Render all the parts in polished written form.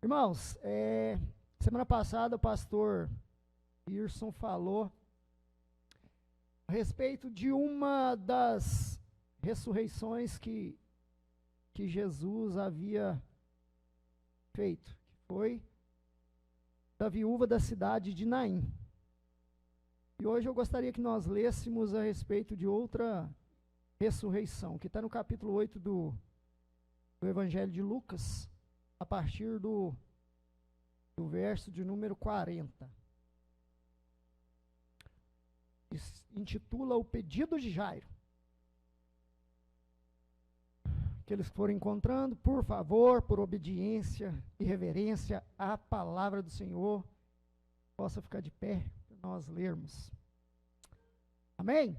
Irmãos, semana passada o pastor Irson falou a respeito de uma das ressurreições que Jesus havia feito, que foi da viúva da cidade de Naim. E hoje eu gostaria que nós lêssemos a respeito de outra ressurreição, que está no capítulo 8 do Evangelho de Lucas, a partir do verso de número 40. Intitula o pedido de Jairo. Aqueles que forem encontrando, por favor, por obediência e reverência à palavra do Senhor, possa ficar de pé para nós lermos. Amém?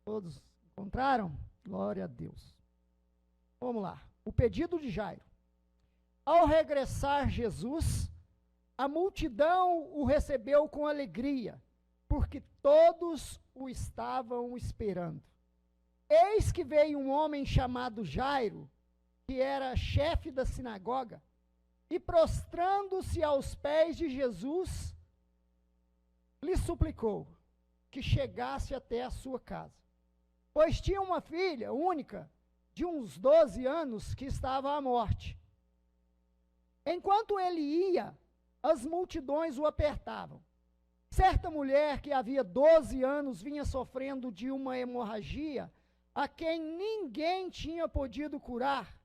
Todos encontraram? Glória a Deus. Vamos lá. O pedido de Jairo. Ao regressar Jesus, a multidão o recebeu com alegria, porque todos o estavam esperando. Eis que veio um homem chamado Jairo, que era chefe da sinagoga, e prostrando-se aos pés de Jesus, lhe suplicou que chegasse até a sua casa, pois tinha uma filha única, de uns 12 anos, que estava à morte. Enquanto ele ia, as multidões o apertavam. Certa mulher que havia 12 anos vinha sofrendo de uma hemorragia, a quem ninguém tinha podido curar,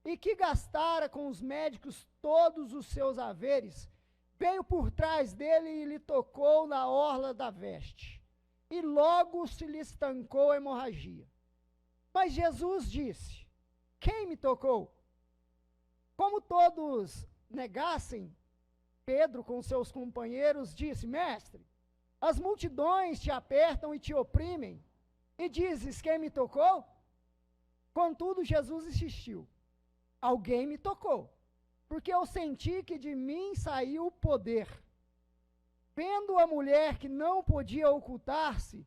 e que gastara com os médicos todos os seus haveres, veio por trás dele e lhe tocou na orla da veste, e logo se lhe estancou a hemorragia. Mas Jesus disse: quem me tocou? Como todos negassem, Pedro com seus companheiros disse: mestre, as multidões te apertam e te oprimem, e dizes: quem me tocou? Contudo, Jesus insistiu: alguém me tocou, porque eu senti que de mim saiu o poder. Vendo a mulher que não podia ocultar-se,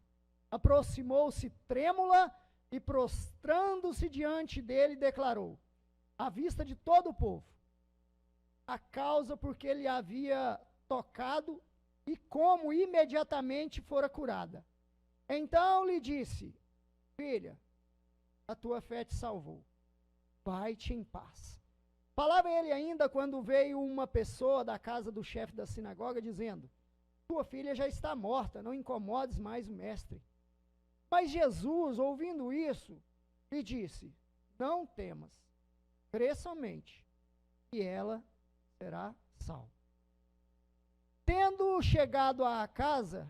aproximou-se trêmula e, prostrando-se diante dele, declarou, à vista de todo o povo, a causa por que ele havia tocado e como imediatamente fora curada. Então lhe disse: filha, a tua fé te salvou, vai-te em paz. Falava ele ainda quando veio uma pessoa da casa do chefe da sinagoga, dizendo: tua filha já está morta, não incomodes mais o mestre. Mas Jesus, ouvindo isso, lhe disse: não temas, crê somente, e ela será salva. Tendo chegado à casa,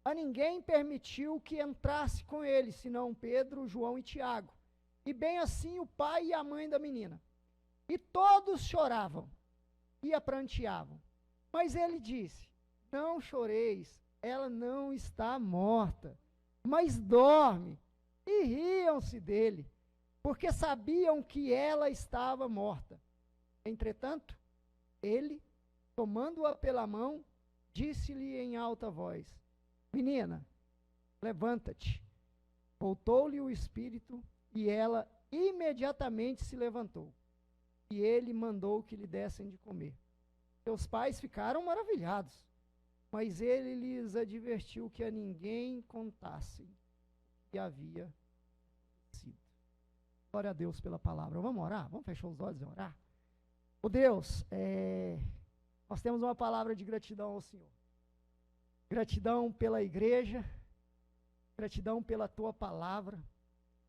a ninguém permitiu que entrasse com ele, senão Pedro, João e Tiago, e bem assim o pai e a mãe da menina. E todos choravam e a pranteavam. Mas ele disse: não choreis, ela não está morta, mas dorme. E riam-se dele, porque sabiam que ela estava morta. Entretanto, ele, tomando-a pela mão, disse-lhe em alta voz: menina, levanta-te. Voltou-lhe o espírito, e ela imediatamente se levantou. E ele mandou que lhe dessem de comer. Seus pais ficaram maravilhados, mas ele lhes advertiu que a ninguém contassem o que havia sido. Glória a Deus pela palavra. Vamos orar? Vamos fechar os olhos e orar? Ó Deus, nós temos uma palavra de gratidão ao Senhor. Gratidão pela igreja, gratidão pela tua palavra,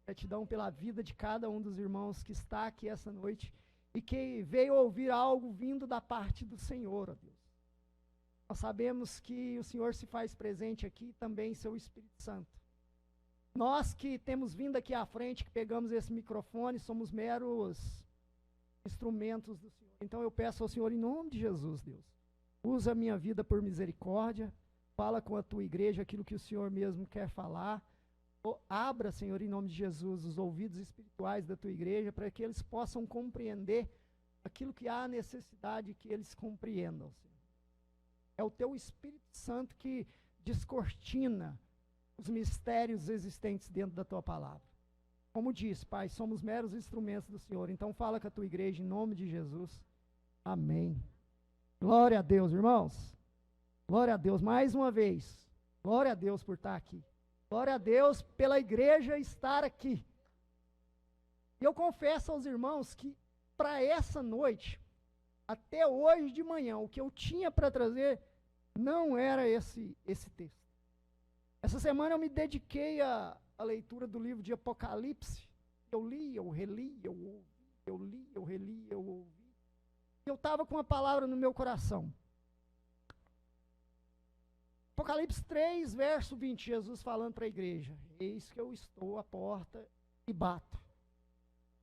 gratidão pela vida de cada um dos irmãos que está aqui essa noite e que veio ouvir algo vindo da parte do Senhor, ó Deus. Nós sabemos que o Senhor se faz presente aqui, também seu Espírito Santo. Nós que temos vindo aqui à frente, que pegamos esse microfone, somos meros instrumentos do Senhor. Então eu peço ao Senhor, em nome de Jesus, Deus, usa a minha vida por misericórdia, fala com a tua igreja aquilo que o Senhor mesmo quer falar. Abra, Senhor, em nome de Jesus, os ouvidos espirituais da tua igreja, para que eles possam compreender aquilo que há necessidade que eles compreendam, Senhor. É o teu Espírito Santo que descortina os mistérios existentes dentro da tua palavra. Como diz, Pai, somos meros instrumentos do Senhor. Então fala com a tua igreja em nome de Jesus. Amém. Glória a Deus, irmãos. Glória a Deus, mais uma vez. Glória a Deus por estar aqui. Glória a Deus pela igreja estar aqui. E eu confesso aos irmãos que para essa noite, até hoje de manhã, o que eu tinha para trazer não era esse texto. Essa semana eu me dediquei à leitura do livro de Apocalipse. Eu li, eu reli, eu ouvi, eu li, eu reli, eu ouvi. Eu estava com uma palavra no meu coração. Apocalipse 3, verso 20, Jesus falando para a igreja: eis que eu estou à porta e bato.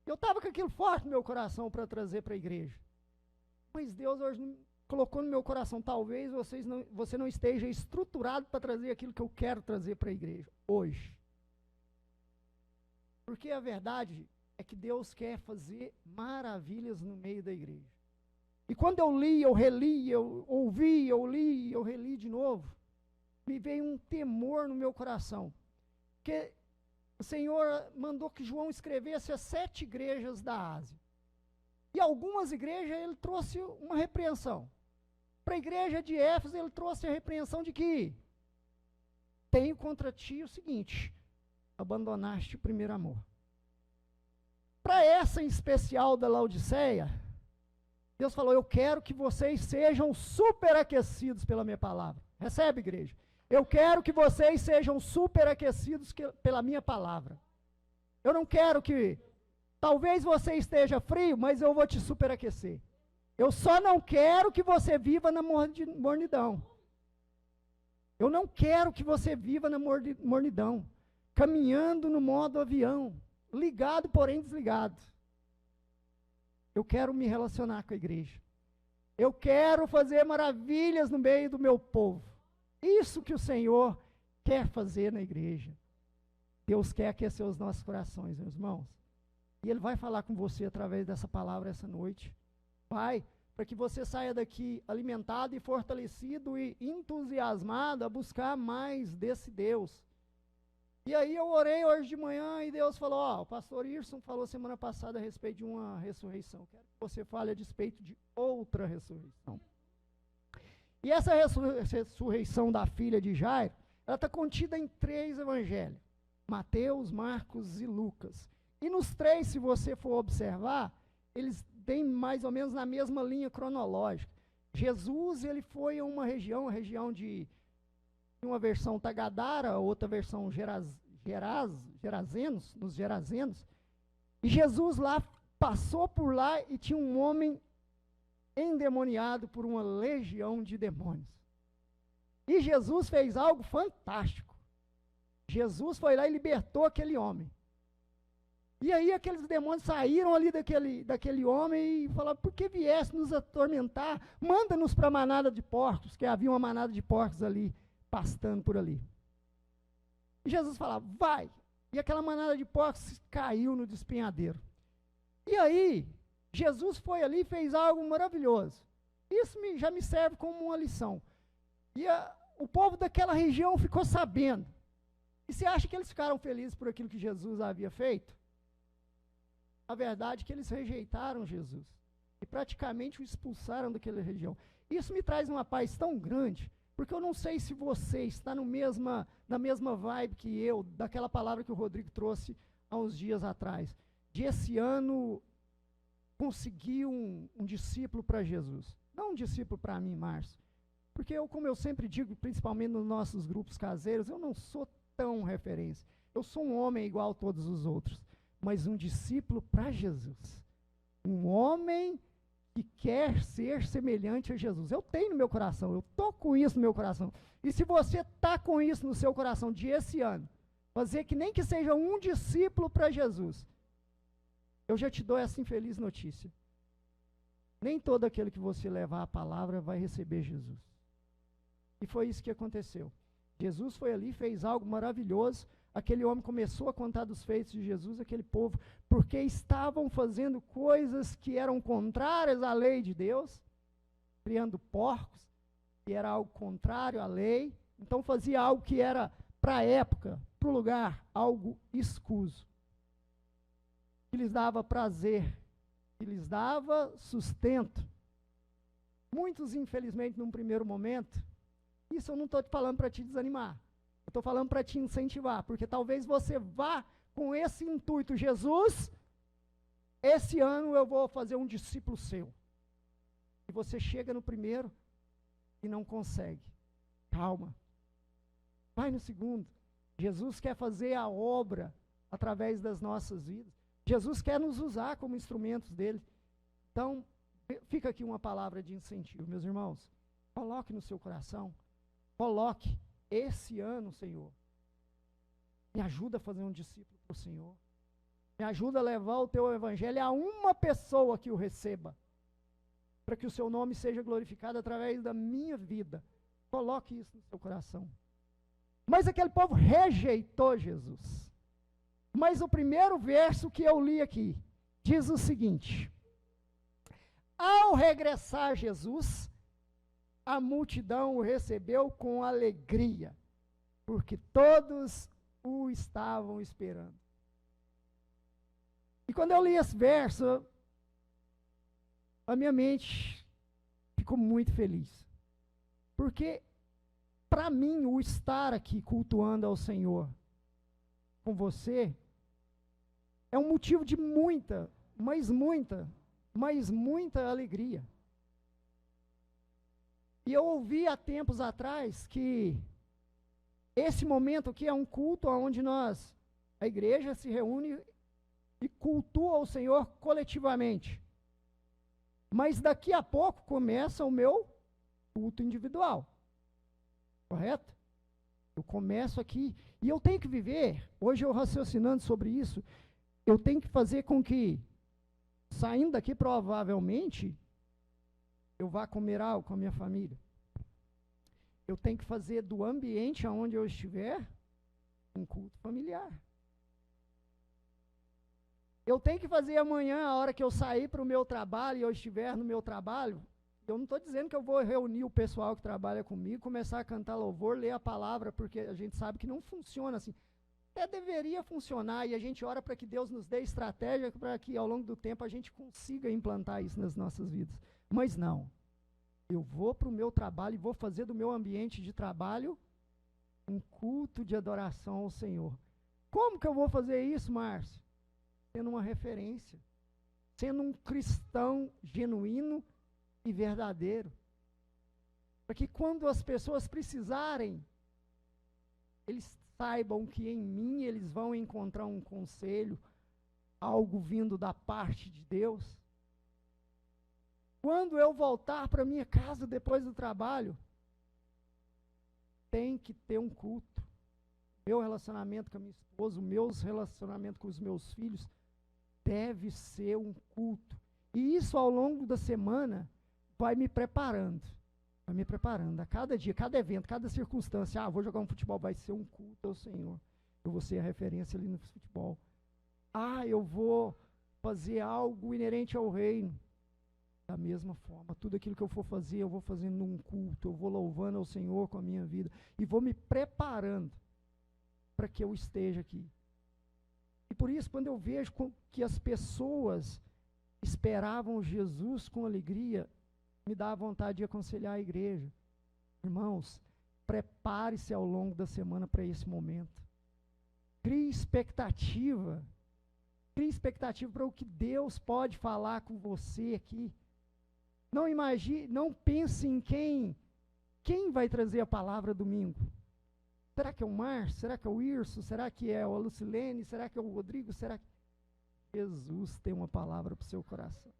Eu estava com aquilo forte no meu coração para trazer para a igreja. Mas Deus hoje colocou no meu coração, talvez você não esteja estruturado para trazer aquilo que eu quero trazer para a igreja hoje. Porque a verdade é que Deus quer fazer maravilhas no meio da igreja. E quando eu li, eu reli, eu ouvi, eu li, eu reli de novo, me veio um temor no meu coração. Porque o Senhor mandou que João escrevesse as 7 igrejas da Ásia. E algumas igrejas ele trouxe uma repreensão. Para a igreja de Éfeso ele trouxe a repreensão de que tenho contra ti o seguinte: abandonaste o primeiro amor. Para essa em especial da Laodiceia, Deus falou: eu quero que vocês sejam superaquecidos pela minha palavra. Recebe, igreja? Eu quero que vocês sejam superaquecidos pela minha palavra. Eu não quero que... Talvez você esteja frio, mas eu vou te superaquecer. Eu só não quero que você viva na mornidão. Eu não quero que você viva na mornidão, caminhando no modo avião, ligado, porém desligado. Eu quero me relacionar com a igreja. Eu quero fazer maravilhas no meio do meu povo. Isso que o Senhor quer fazer na igreja. Deus quer aquecer os nossos corações, meus irmãos. E Ele vai falar com você através dessa palavra essa noite. Vai, para que você saia daqui alimentado e fortalecido e entusiasmado a buscar mais desse Deus. E aí eu orei hoje de manhã e Deus falou: o pastor Irson falou semana passada a respeito de uma ressurreição. Quero que você fale a respeito de outra ressurreição. E essa ressurreição da filha de Jairo, ela está contida em 3 evangelhos: Mateus, Marcos e Lucas. E nos 3, se você for observar, eles têm mais ou menos na mesma linha cronológica. Jesus, ele foi a uma região de uma versão Tagadara, outra versão Gerazenos, nos Gerazenos. E Jesus lá passou por lá e tinha um homem endemoniado por uma legião de demônios. E Jesus fez algo fantástico. Jesus foi lá e libertou aquele homem. E aí aqueles demônios saíram ali daquele homem e falaram: por que viesse nos atormentar? Manda-nos para a manada de porcos, que havia uma manada de porcos ali, pastando por ali. E Jesus falava: vai. E aquela manada de porcos caiu no despenhadeiro. E aí, Jesus foi ali e fez algo maravilhoso. Isso já me serve como uma lição. E o povo daquela região ficou sabendo. E você acha que eles ficaram felizes por aquilo que Jesus havia feito? A verdade é que eles rejeitaram Jesus. E praticamente o expulsaram daquela região. Isso me traz uma paz tão grande, porque eu não sei se você está na mesma vibe que eu, daquela palavra que o Rodrigo trouxe há uns dias atrás. De esse ano conseguir um discípulo para Jesus. Não um discípulo para mim, Márcio. Porque eu, como eu sempre digo, principalmente nos nossos grupos caseiros, eu não sou tão referência. Eu sou um homem igual a todos os outros. Mas um discípulo para Jesus. Um homem que quer ser semelhante a Jesus. Eu tenho no meu coração, eu estou com isso no meu coração. E se você está com isso no seu coração de esse ano, fazer que nem que seja um discípulo para Jesus, eu já te dou essa infeliz notícia. Nem todo aquele que você levar a palavra vai receber Jesus. E foi isso que aconteceu. Jesus foi ali, fez algo maravilhoso. Aquele homem começou a contar dos feitos de Jesus, aquele povo, porque estavam fazendo coisas que eram contrárias à lei de Deus, criando porcos, que era algo contrário à lei. Então fazia algo que era, para a época, para o lugar, algo escuso. Que lhes dava prazer, que lhes dava sustento. muitos, infelizmente, num primeiro momento, isso eu não estou te falando para te desanimar. Eu estou falando para te incentivar, porque talvez você vá com esse intuito. Jesus, esse ano eu vou fazer um discípulo seu. E você chega no primeiro e não consegue. Calma. Vai no segundo. Jesus quer fazer a obra através das nossas vidas. Jesus quer nos usar como instrumentos dele. Então, fica aqui uma palavra de incentivo, meus irmãos. Coloque no seu coração. Coloque esse ano, Senhor. Me ajuda a fazer um discípulo para o Senhor. Me ajuda a levar o teu evangelho a uma pessoa que o receba. Para que o seu nome seja glorificado através da minha vida. Coloque isso no seu coração. Mas aquele povo rejeitou Jesus. Mas o primeiro verso que eu li aqui diz o seguinte: ao regressar Jesus, a multidão o recebeu com alegria, porque todos o estavam esperando. E quando eu li esse verso, a minha mente ficou muito feliz. Porque, para mim, o estar aqui cultuando ao Senhor com você é um motivo de muita, mas muita alegria. E eu ouvi há tempos atrás que esse momento aqui é um culto onde a igreja se reúne e cultua o Senhor coletivamente. Mas daqui a pouco começa o meu culto individual. Correto? Eu começo aqui e eu tenho que viver, hoje eu raciocinando sobre isso, eu tenho que fazer com que, saindo daqui provavelmente, eu vá comer algo com a minha família. Eu tenho que fazer do ambiente onde eu estiver um culto familiar. Eu tenho que fazer amanhã, a hora que eu sair para o meu trabalho e eu estiver no meu trabalho, eu não estou dizendo que eu vou reunir o pessoal que trabalha comigo, começar a cantar louvor, ler a palavra, porque a gente sabe que não funciona assim. Até deveria funcionar e a gente ora para que Deus nos dê estratégia para que ao longo do tempo a gente consiga implantar isso nas nossas vidas. Mas não. Eu vou para o meu trabalho e vou fazer do meu ambiente de trabalho um culto de adoração ao Senhor. Como que eu vou fazer isso, Márcio? Sendo uma referência, sendo um cristão genuíno e verdadeiro. Para que quando as pessoas precisarem, eles saibam que em mim eles vão encontrar um conselho, algo vindo da parte de Deus. Quando eu voltar para minha casa depois do trabalho, tem que ter um culto. Meu relacionamento com a minha esposa, o meu relacionamento com os meus filhos, deve ser um culto. E isso ao longo da semana vai me preparando. Vai me preparando. A cada dia, cada evento, cada circunstância. Vou jogar um futebol, vai ser um culto ao Senhor. Eu vou ser a referência ali no futebol. Eu vou fazer algo inerente ao reino. Da mesma forma, tudo aquilo que eu for fazer, eu vou fazendo num culto, eu vou louvando ao Senhor com a minha vida, e vou me preparando para que eu esteja aqui. E por isso, quando eu vejo que as pessoas esperavam Jesus com alegria, me dá vontade de aconselhar a igreja. Irmãos, prepare-se ao longo da semana para esse momento. Crie expectativa. Crie expectativa para o que Deus pode falar com você aqui. Não imagine, não pense em quem vai trazer a palavra domingo. Será que é o Márcio? Será que é o Irso? Será que é a Lucilene? Será que é o Rodrigo? Será que Jesus tem uma palavra para o seu coração?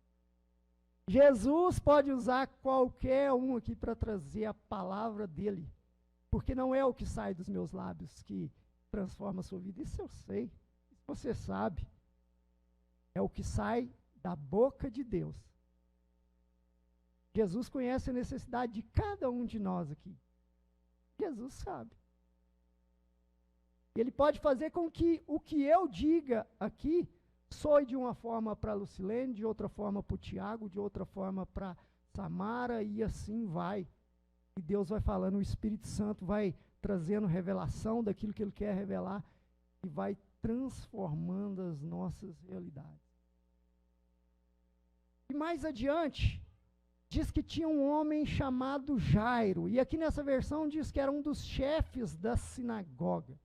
Jesus pode usar qualquer um aqui para trazer a palavra dele, porque não é o que sai dos meus lábios que transforma a sua vida. Isso eu sei, você sabe. É o que sai da boca de Deus. Jesus conhece a necessidade de cada um de nós aqui. Jesus sabe. Ele pode fazer com que o que eu diga aqui soe de uma forma para a Lucilene, de outra forma para o Tiago, de outra forma para Samara, e assim vai. E Deus vai falando, o Espírito Santo vai trazendo revelação daquilo que Ele quer revelar e vai transformando as nossas realidades. E mais adiante, diz que tinha um homem chamado Jairo, e aqui nessa versão diz que era um dos chefes da sinagoga.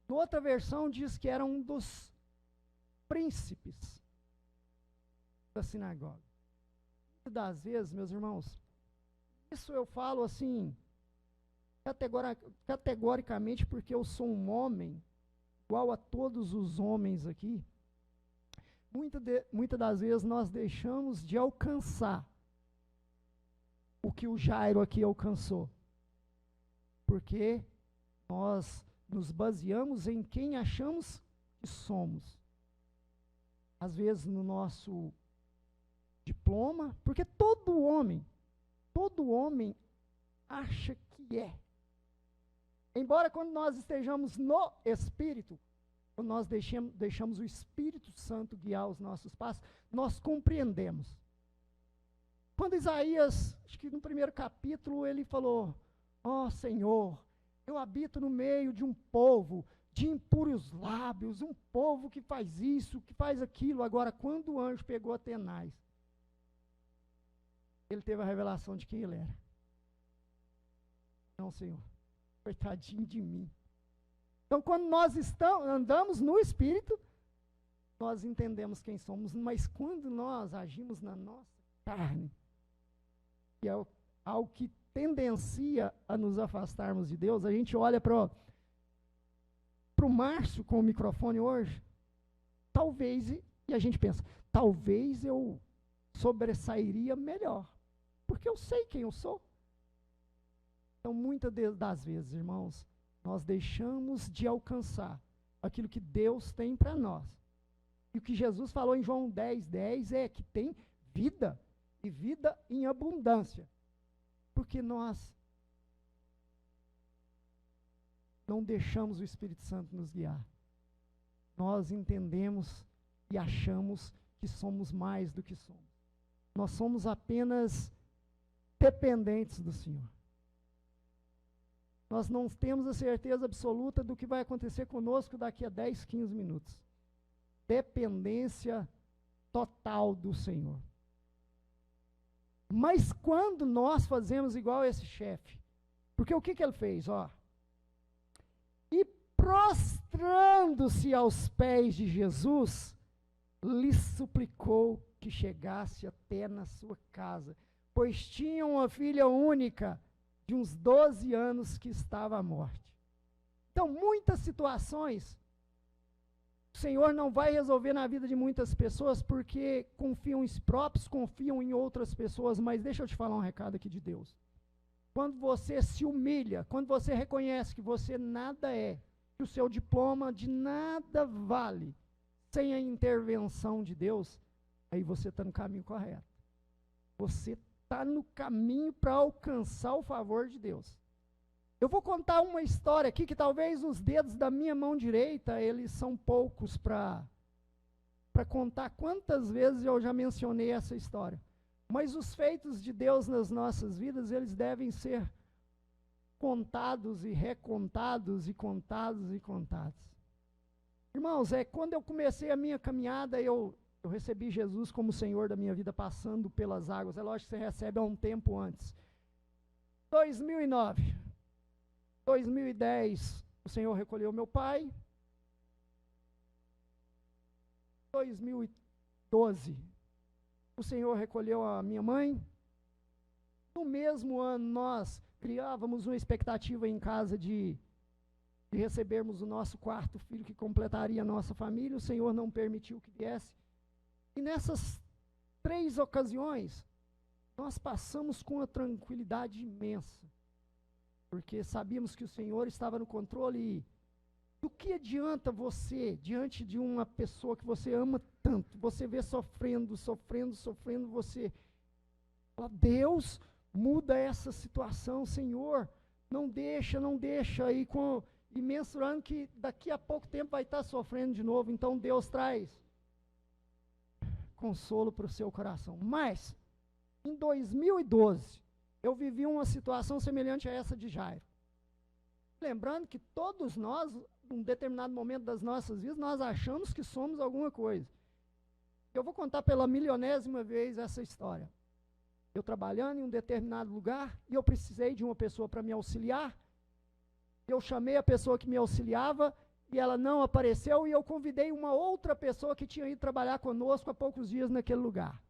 Em outra versão diz que era um dos príncipes da sinagoga. Muitas das vezes, meus irmãos, isso eu falo assim, categoricamente, porque eu sou um homem, igual a todos os homens aqui. Muitas das vezes nós deixamos de alcançar o que o Jairo aqui alcançou, porque nós nos baseamos em quem achamos que somos. Às vezes no nosso diploma, porque todo homem acha que é. Embora quando nós estejamos no Espírito, quando nós deixamos o Espírito Santo guiar os nossos passos, nós compreendemos. Quando Isaías, acho que no primeiro capítulo, ele falou: ó Senhor, eu habito no meio de um povo de impuros lábios, um povo que faz isso, que faz aquilo. Agora, quando o anjo pegou Atenais, ele teve a revelação de quem ele era. Não, Senhor, coitadinho de mim. Então, quando nós andamos no Espírito, nós entendemos quem somos, mas quando nós agimos na nossa carne, que é algo que tendencia a nos afastarmos de Deus, a gente olha para o Márcio com o microfone hoje, talvez, e a gente pensa, talvez eu sobressairia melhor, porque eu sei quem eu sou. Então, muitas das vezes, irmãos, nós deixamos de alcançar aquilo que Deus tem para nós. E o que Jesus falou em João 10:10 é que tem vida, e vida em abundância. Porque nós não deixamos o Espírito Santo nos guiar. Nós entendemos e achamos que somos mais do que somos. Nós somos apenas dependentes do Senhor. Nós não temos a certeza absoluta do que vai acontecer conosco daqui a 10, 15 minutos. Dependência total do Senhor. Mas quando nós fazemos igual esse chefe, porque o que ele fez? E prostrando-se aos pés de Jesus, lhe suplicou que chegasse até na sua casa, pois tinha uma filha única, de uns 12 anos, que estava à morte. Então, muitas situações, o Senhor não vai resolver na vida de muitas pessoas, porque confiam em si próprios, confiam em outras pessoas, mas deixa eu te falar um recado aqui de Deus. Quando você se humilha, quando você reconhece que você nada é, que o seu diploma de nada vale, sem a intervenção de Deus, aí você está no caminho correto. Você está no caminho para alcançar o favor de Deus. Eu vou contar uma história aqui que talvez os dedos da minha mão direita, eles são poucos para contar quantas vezes eu já mencionei essa história. Mas os feitos de Deus nas nossas vidas, eles devem ser contados e recontados e contados e contados. Irmãos, quando eu comecei a minha caminhada, eu recebi Jesus como Senhor da minha vida, passando pelas águas. É lógico que você recebe há um tempo antes. 2009, 2010, o Senhor recolheu meu pai. 2012, o Senhor recolheu a minha mãe. No mesmo ano, nós criávamos uma expectativa em casa de recebermos o nosso quarto filho, que completaria a nossa família. O Senhor não permitiu que viesse. E nessas 3 ocasiões, nós passamos com uma tranquilidade imensa, porque sabíamos que o Senhor estava no controle. E do que adianta você, diante de uma pessoa que você ama tanto, você vê sofrendo, você fala: Deus, muda essa situação, Senhor, não deixa aí, e mensurando que daqui a pouco tempo vai estar sofrendo de novo. Então Deus traz consolo para o seu coração. Mas, em 2012, eu vivi uma situação semelhante a essa de Jairo. Lembrando que todos nós, num determinado momento das nossas vidas, nós achamos que somos alguma coisa. Eu vou contar pela milionésima vez essa história. Eu trabalhando em um determinado lugar e eu precisei de uma pessoa para me auxiliar. Eu chamei a pessoa que me auxiliava e ela não apareceu e eu convidei uma outra pessoa que tinha ido trabalhar conosco há poucos dias naquele lugar.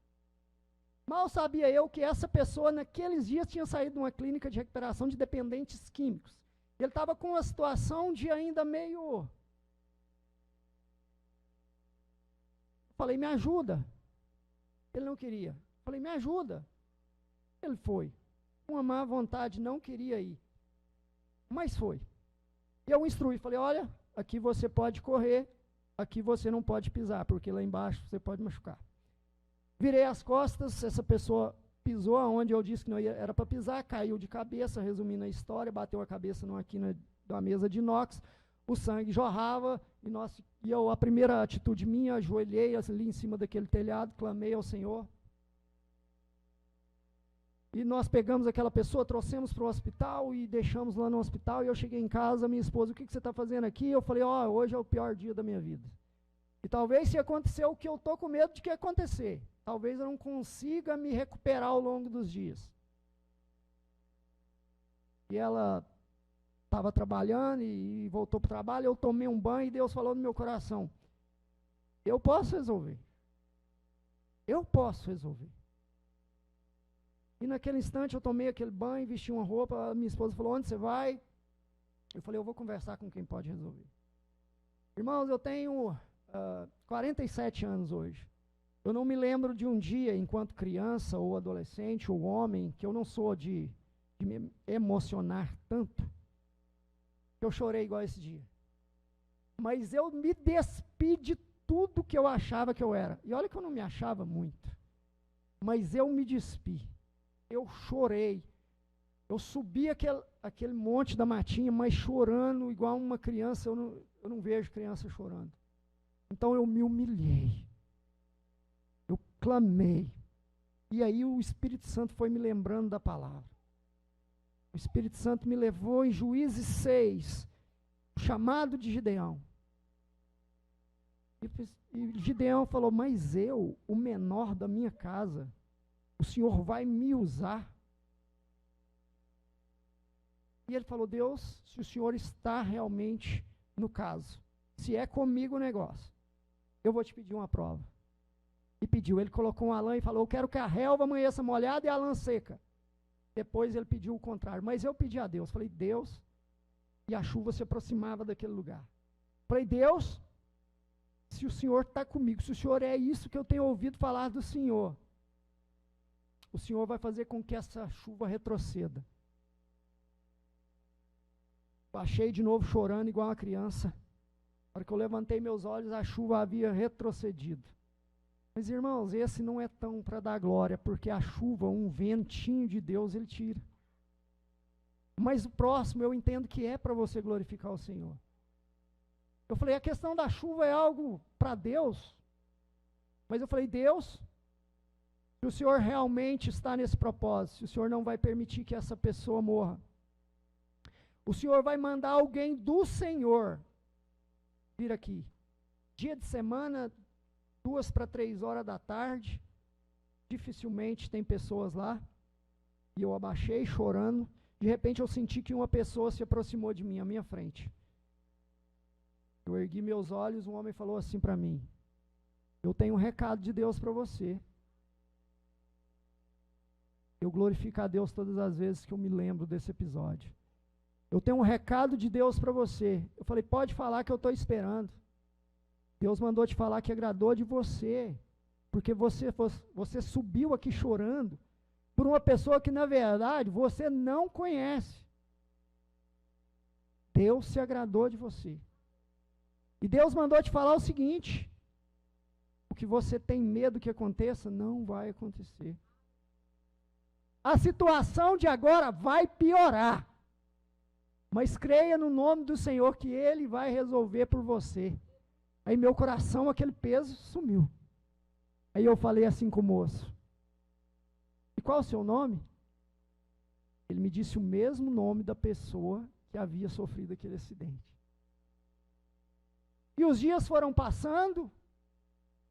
Mal sabia eu que essa pessoa naqueles dias tinha saído de uma clínica de recuperação de dependentes químicos. Ele estava com uma situação de ainda meio... Falei, me ajuda. Ele não queria. Falei, me ajuda. Ele foi. Com uma má vontade, não queria ir. Mas foi. Eu instruí, falei, olha, aqui você pode correr, aqui você não pode pisar, porque lá embaixo você pode machucar. Virei as costas, essa pessoa pisou aonde eu disse que não era para pisar, caiu de cabeça, resumindo a história, bateu a cabeça numa quina da mesa de inox, o sangue jorrava, e a primeira atitude minha, ajoelhei ali em cima daquele telhado, clamei ao Senhor. E nós pegamos aquela pessoa, trouxemos para o hospital e deixamos lá no hospital, e eu cheguei em casa, minha esposa, o que você está fazendo aqui? Eu falei, hoje é o pior dia da minha vida. E talvez se acontecer o que eu estou com medo de que acontecer, talvez eu não consiga me recuperar ao longo dos dias. E ela estava trabalhando e voltou para o trabalho, eu tomei um banho e Deus falou no meu coração, eu posso resolver. Eu posso resolver. E naquele instante eu tomei aquele banho, vesti uma roupa, a minha esposa falou, onde você vai? Eu falei, eu vou conversar com quem pode resolver. Irmãos, eu tenho 47 anos hoje. Eu não me lembro de um dia, enquanto criança ou adolescente ou homem, que eu não sou de me emocionar tanto, que eu chorei igual esse dia. Mas eu me despi de tudo que eu achava que eu era. E olha que eu não me achava muito. Mas eu me despi. Eu chorei. Eu subi aquele monte da matinha, mas chorando igual uma criança. Eu não vejo criança chorando. Então eu me humilhei. Eu clamei. E aí o Espírito Santo foi me lembrando da palavra. O Espírito Santo me levou em Juízes 6, o chamado de Gideão. E Gideão falou, mas eu, o menor da minha casa, o Senhor vai me usar. E ele falou, Deus, se o Senhor está realmente no caso, se é comigo o negócio, eu vou te pedir uma prova. E pediu, ele colocou uma lã e falou, eu quero que a relva amanheça molhada e a lã seca. Depois ele pediu o contrário, mas eu pedi a Deus, falei, Deus, e a chuva se aproximava daquele lugar. Falei, Deus, se o Senhor está comigo, se o Senhor é isso que eu tenho ouvido falar do Senhor, o Senhor vai fazer com que essa chuva retroceda. Baixei de novo chorando igual uma criança. Na hora que eu levantei meus olhos, a chuva havia retrocedido. Mas, irmãos, esse não é tão para dar glória, porque a chuva, um ventinho de Deus, ele tira. Mas o próximo eu entendo que é para você glorificar o Senhor. Eu falei, a questão da chuva é algo para Deus. Mas eu falei, Deus, se o Senhor realmente está nesse propósito, se o Senhor não vai permitir que essa pessoa morra, o Senhor vai mandar alguém do Senhor vir aqui. Dia de semana, 2 para 3 horas da tarde, dificilmente tem pessoas lá, e eu abaixei chorando, de repente eu senti que uma pessoa se aproximou de mim, à minha frente. Eu ergui meus olhos, um homem falou assim para mim, eu tenho um recado de Deus para você. Eu glorifico a Deus todas as vezes que eu me lembro desse episódio. Eu tenho um recado de Deus para você. Eu falei, pode falar que eu estou esperando. Deus mandou te falar que agradou de você, porque você subiu aqui chorando por uma pessoa que, na verdade, você não conhece. Deus se agradou de você. E Deus mandou te falar o seguinte, o que você tem medo que aconteça, não vai acontecer. A situação de agora vai piorar. Mas creia no nome do Senhor que Ele vai resolver por você. Aí meu coração, aquele peso, sumiu. Aí eu falei assim com o moço, e qual é o seu nome? Ele me disse o mesmo nome da pessoa que havia sofrido aquele acidente. E os dias foram passando,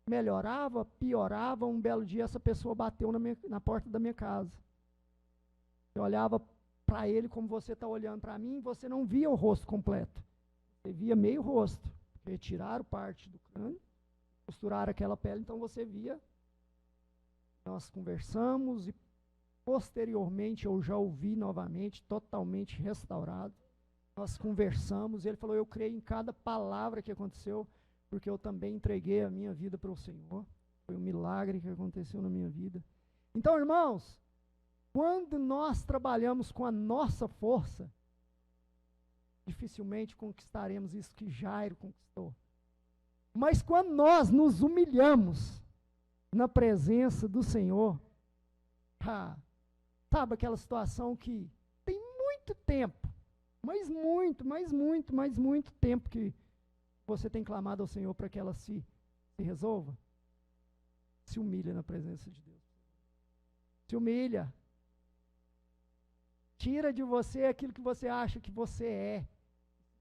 melhorava, piorava. Um belo dia essa pessoa bateu na porta da minha casa. Eu olhava para ele como você está olhando para mim, você não via o rosto completo. Você via meio rosto. Retiraram parte do crânio, costuraram aquela pele, então você via. Nós conversamos e posteriormente eu já o vi novamente, totalmente restaurado. Nós conversamos, ele falou, eu creio em cada palavra que aconteceu, porque eu também entreguei a minha vida para o Senhor. Foi um milagre que aconteceu na minha vida. Então, irmãos, quando nós trabalhamos com a nossa força, dificilmente conquistaremos isso que Jairo conquistou. Mas quando nós nos humilhamos na presença do Senhor, sabe aquela situação que tem muito tempo, mas muito tempo que você tem clamado ao Senhor para que ela se resolva? Se humilha na presença de Deus. Se humilha. Tira de você aquilo que você acha que você é.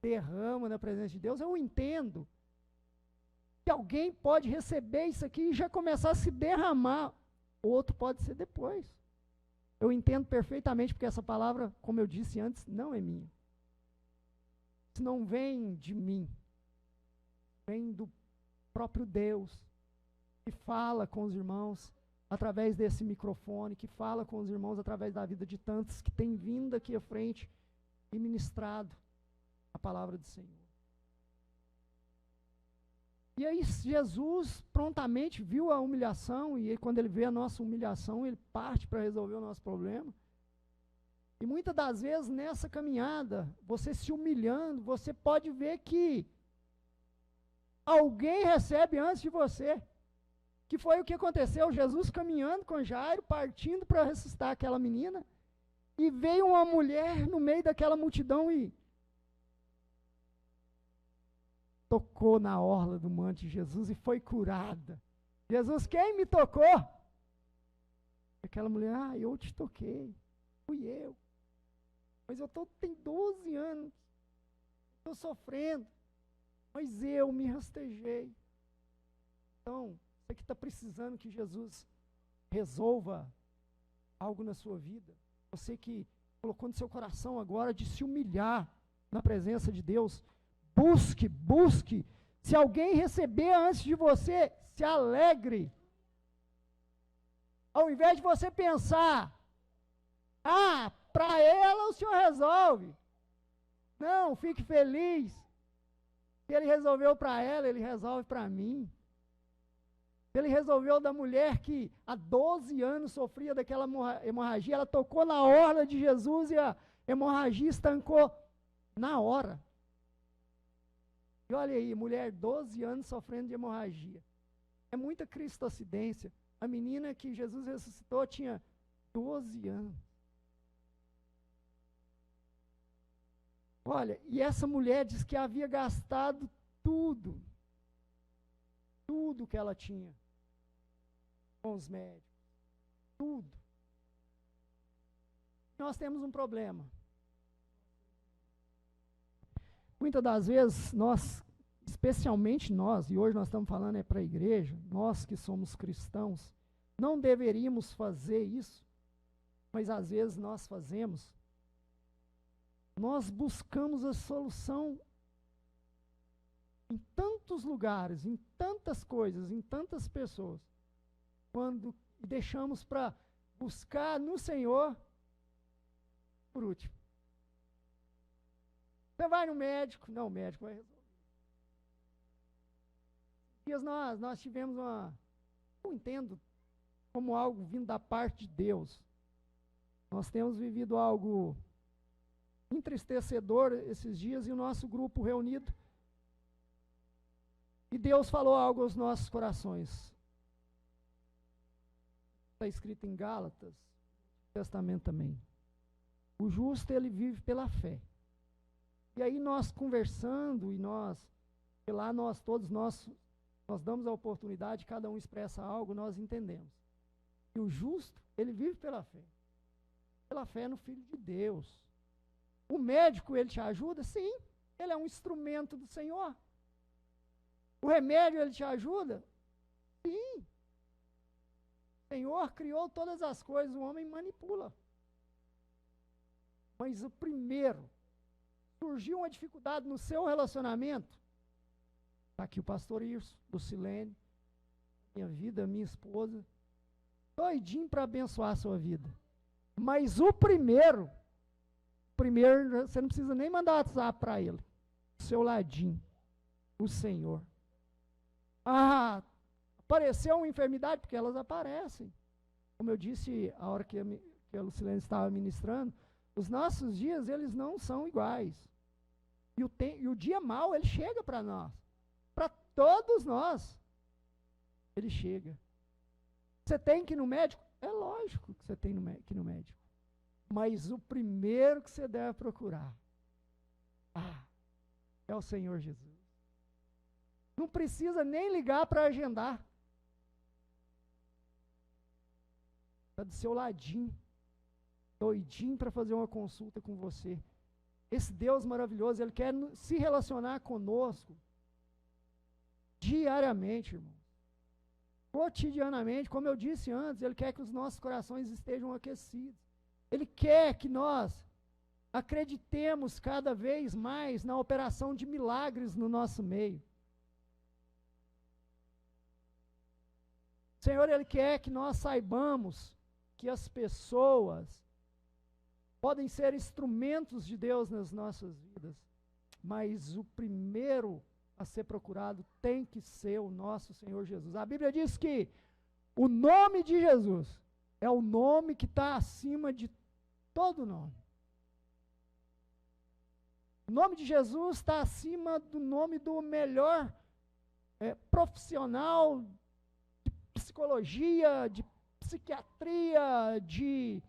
Derrama na presença de Deus. Eu entendo que alguém pode receber isso aqui e já começar a se derramar. Outro pode ser depois. Eu entendo perfeitamente, porque essa palavra, como eu disse antes, não é minha. Isso não vem de mim. Vem do próprio Deus, que fala com os irmãos através desse microfone, que fala com os irmãos através da vida de tantos que têm vindo aqui à frente e ministrado a palavra do Senhor. E aí Jesus prontamente viu a humilhação, e quando ele vê a nossa humilhação, ele parte para resolver o nosso problema. E muitas das vezes nessa caminhada, você se humilhando, você pode ver que alguém recebe antes de você. Que foi o que aconteceu, Jesus caminhando com Jairo, partindo para ressuscitar aquela menina, e veio uma mulher no meio daquela multidão e tocou na orla do manto de Jesus e foi curada. Jesus, quem me tocou? Aquela mulher, eu te toquei, fui eu. Mas tem 12 anos, estou sofrendo, mas eu me rastejei. Então, você que está precisando que Jesus resolva algo na sua vida, você que colocou no seu coração agora de se humilhar na presença de Deus, busque. Se alguém receber antes de você, se alegre. Ao invés de você pensar, para ela o Senhor resolve. Não, fique feliz. Se Ele resolveu para ela, Ele resolve para mim. Ele resolveu da mulher que há 12 anos sofria daquela hemorragia, ela tocou na orla de Jesus e a hemorragia estancou na hora. E olha aí, mulher, 12 anos sofrendo de hemorragia. É muita cristocidência. A menina que Jesus ressuscitou tinha 12 anos. Olha, e essa mulher diz que havia gastado tudo que ela tinha com os médicos, tudo. Nós temos um problema. Muitas das vezes nós, especialmente nós, e hoje nós estamos falando para a igreja, nós que somos cristãos, não deveríamos fazer isso, mas às vezes nós fazemos. Nós buscamos a solução em tantos lugares, em tantas coisas, em tantas pessoas, quando deixamos para buscar no Senhor por último. Você vai no médico, não, o médico vai resolver. Dias nós tivemos eu entendo como algo vindo da parte de Deus. Nós temos vivido algo entristecedor esses dias e o nosso grupo reunido. E Deus falou algo aos nossos corações. Está escrito em Gálatas, no Testamento também. O justo, ele vive pela fé. E aí nós conversando, e nós damos a oportunidade, cada um expressa algo, nós entendemos. E o justo, ele vive pela fé. Pela fé no Filho de Deus. O médico, ele te ajuda? Sim, ele é um instrumento do Senhor. O remédio, ele te ajuda? Sim. O Senhor criou todas as coisas, o homem manipula. Mas o primeiro, surgiu uma dificuldade no seu relacionamento, está aqui o pastor Irso, Lucilene, minha vida, minha esposa, doidinho para abençoar a sua vida. Mas o primeiro, você não precisa nem mandar WhatsApp para ele, do seu ladinho, o Senhor. Ah, apareceu uma enfermidade, porque elas aparecem. Como eu disse, a hora que a Lucilene estava ministrando, os nossos dias, eles não são iguais. E o dia mau, ele chega para nós. Para todos nós. Ele chega. Você tem que ir no médico? É lógico que você tem que ir no médico. Mas o primeiro que você deve procurar, é o Senhor Jesus. Não precisa nem ligar para agendar. Está do seu ladinho, doidinho para fazer uma consulta com você. Esse Deus maravilhoso, Ele quer se relacionar conosco diariamente, irmão. Cotidianamente, como eu disse antes, Ele quer que os nossos corações estejam aquecidos. Ele quer que nós acreditemos cada vez mais na operação de milagres no nosso meio. O Senhor, Ele quer que nós saibamos que as pessoas podem ser instrumentos de Deus nas nossas vidas, mas o primeiro a ser procurado tem que ser o nosso Senhor Jesus. A Bíblia diz que o nome de Jesus é o nome que está acima de todo nome. O nome de Jesus está acima do nome do melhor profissional de psicologia, de psiquiatria, de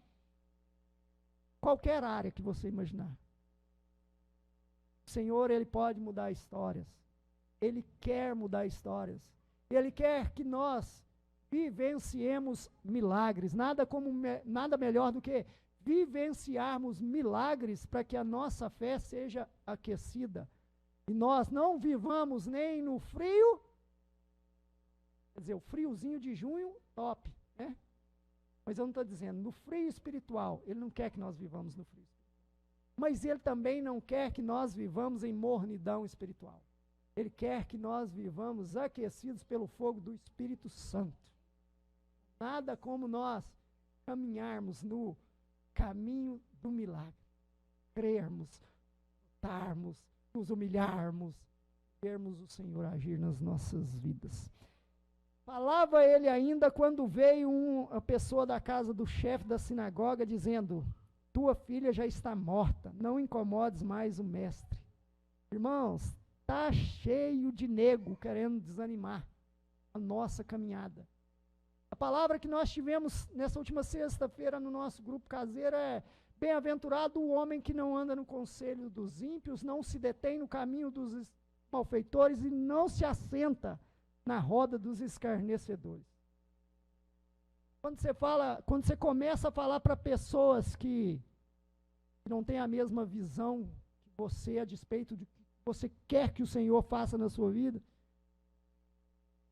qualquer área que você imaginar. O Senhor, Ele pode mudar histórias. Ele quer mudar histórias. Ele quer que nós vivenciemos milagres. Nada melhor do que vivenciarmos milagres para que a nossa fé seja aquecida. E nós não vivamos nem no frio, quer dizer, o friozinho de junho, top, né? Mas eu não estou dizendo, no frio espiritual, Ele não quer que nós vivamos no frio espiritual. Mas Ele também não quer que nós vivamos em mornidão espiritual. Ele quer que nós vivamos aquecidos pelo fogo do Espírito Santo. Nada como nós caminharmos no caminho do milagre. Crermos, lutarmos, nos humilharmos, vermos o Senhor agir nas nossas vidas. Falava ele ainda quando veio uma pessoa da casa do chefe da sinagoga dizendo: tua filha já está morta, não incomodes mais o mestre. Irmãos, está cheio de nego querendo desanimar a nossa caminhada. A palavra que nós tivemos nessa última sexta-feira no nosso grupo caseiro é: bem-aventurado o homem que não anda no conselho dos ímpios, não se detém no caminho dos malfeitores e não se assenta na roda dos escarnecedores. Quando você começa a falar para pessoas que não têm a mesma visão que você a despeito de que você quer que o Senhor faça na sua vida,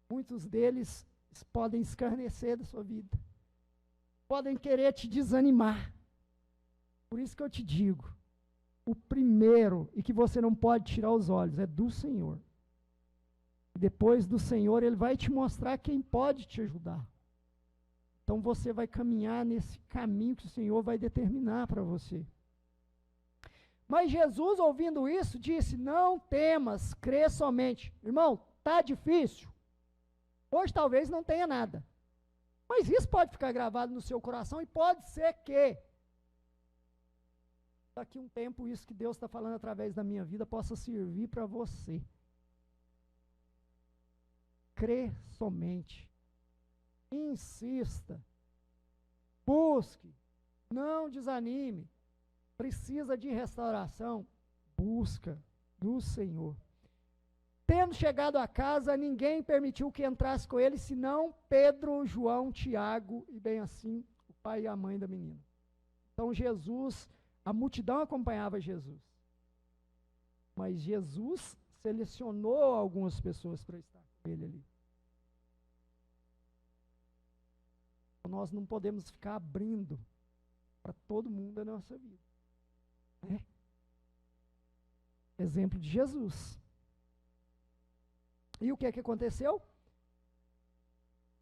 muitos deles podem escarnecer da sua vida, podem querer te desanimar. Por isso que eu te digo, o primeiro, e que você não pode tirar os olhos, é do Senhor. E depois do Senhor, Ele vai te mostrar quem pode te ajudar. Então você vai caminhar nesse caminho que o Senhor vai determinar para você. Mas Jesus, ouvindo isso, disse: não temas, crê somente. Irmão, está difícil. Hoje talvez não tenha nada. Mas isso pode ficar gravado no seu coração e pode ser que daqui a um tempo isso que Deus está falando através da minha vida possa servir para você. Crê somente. Insista. Busque. Não desanime. Precisa de restauração. Busca no Senhor. Tendo chegado a casa, ninguém permitiu que entrasse com ele, senão Pedro, João, Tiago e bem assim o pai e a mãe da menina. Então Jesus, a multidão acompanhava Jesus. Mas Jesus selecionou algumas pessoas para estar com ele ali. Nós não podemos ficar abrindo para todo mundo a nossa vida. Né? Exemplo de Jesus. E o que é que aconteceu?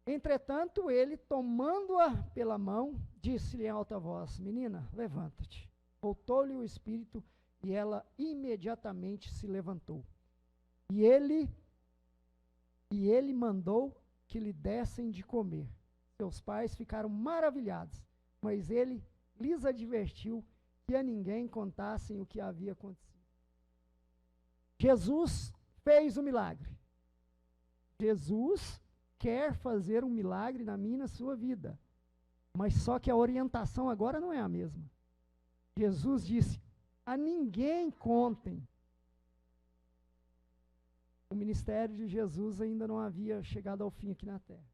Entretanto, ele, tomando-a pela mão, disse-lhe em alta voz: menina, levanta-te. Voltou-lhe o espírito e ela imediatamente se levantou. E ele mandou que lhe dessem de comer. Seus pais ficaram maravilhados, mas ele lhes advertiu que a ninguém contassem o que havia acontecido. Jesus fez o milagre. Jesus quer fazer um milagre na minha e na sua vida. Mas só que a orientação agora não é a mesma. Jesus disse: a ninguém contem. O ministério de Jesus ainda não havia chegado ao fim aqui na terra.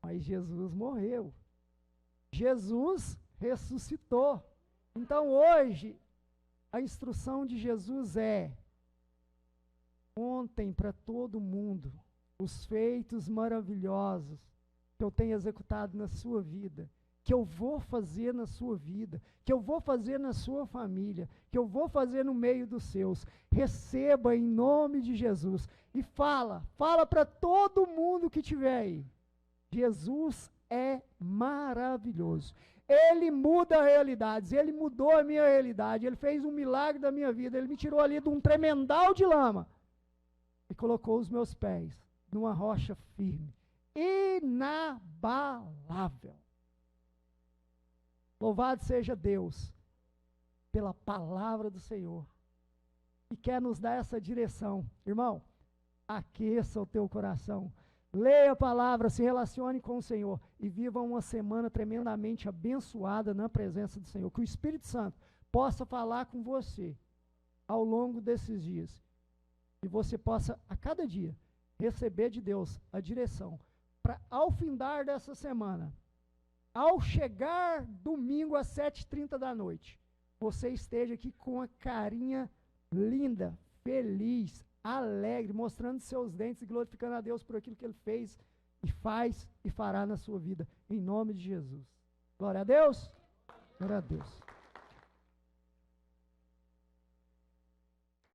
Mas Jesus morreu. Jesus ressuscitou. Então hoje, a instrução de Jesus é: contem para todo mundo os feitos maravilhosos que eu tenho executado na sua vida, que eu vou fazer na sua vida, que eu vou fazer na sua família, que eu vou fazer no meio dos seus. Receba em nome de Jesus e fala para todo mundo que estiver aí. Jesus é maravilhoso. Ele muda realidades, ele mudou a minha realidade, ele fez um milagre da minha vida, ele me tirou ali de um tremendal de lama e colocou os meus pés numa rocha firme, inabalável. Louvado seja Deus pela palavra do Senhor, que quer nos dar essa direção. Irmão, aqueça o teu coração, leia a palavra, se relacione com o Senhor e viva uma semana tremendamente abençoada na presença do Senhor. Que o Espírito Santo possa falar com você ao longo desses dias e você possa, a cada dia, receber de Deus a direção para, ao findar dessa semana, ao chegar domingo às 7h30 da noite, você esteja aqui com a carinha linda, feliz, alegre, mostrando seus dentes e glorificando a Deus por aquilo que Ele fez e faz e fará na sua vida, em nome de Jesus. Glória a Deus. Glória a Deus.